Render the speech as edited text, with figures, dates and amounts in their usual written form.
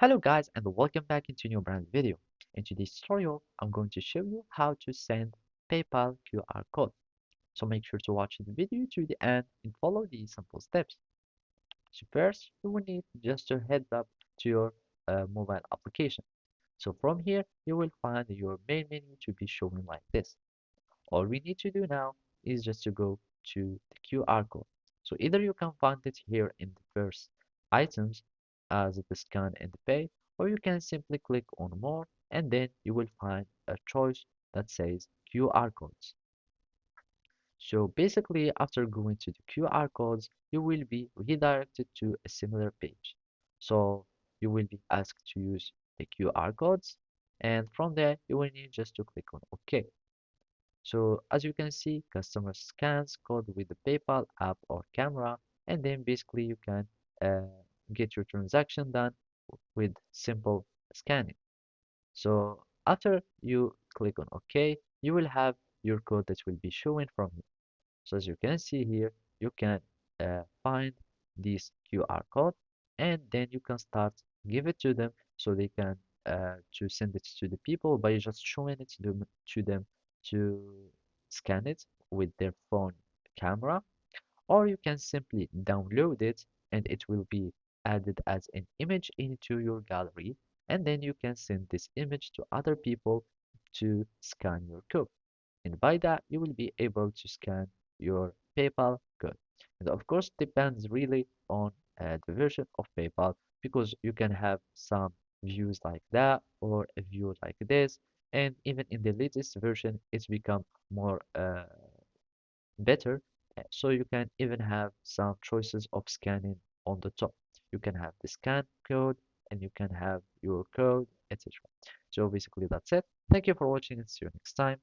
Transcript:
Hello guys and welcome back into a new brand video. In today's tutorial, I'm going to show you how to send PayPal QR code. So make sure to watch the video to the end and follow these simple steps. So first, you will need just to head up to your mobile application. So from here, you will find your main menu to be showing like this. All we need to do now is just to go to the QR code. So either you can find it here in the first items as the scan and the pay, or you can simply click on more and then you will find a choice that says QR codes. So basically after going to the QR codes, you will be redirected to a similar page. So you will be asked to use the QR codes and from there you will need just to click on OK. So as you can see, customer scans code with the PayPal app or camera, and then basically you can uh, get your transaction done with simple scanning. So after you click on OK, you will have your code that will be showing from here. So as you can see here, you can find this QR code, and then you can start give it to them so they can to send it to the people by just showing it to them to scan it with their phone camera, or you can simply download it and it will be added as an image into your gallery, and then you can send this image to other people to scan your code. And by that, you will be able to scan your PayPal code. And of course, depends really on the version of PayPal because you can have some views like that or a view like this. And even in the latest version, it's become more better. So you can even have some choices of scanning on the top. You can have the scan code and you can have your code, etc. So basically that's it. Thank you for watching and see you next time.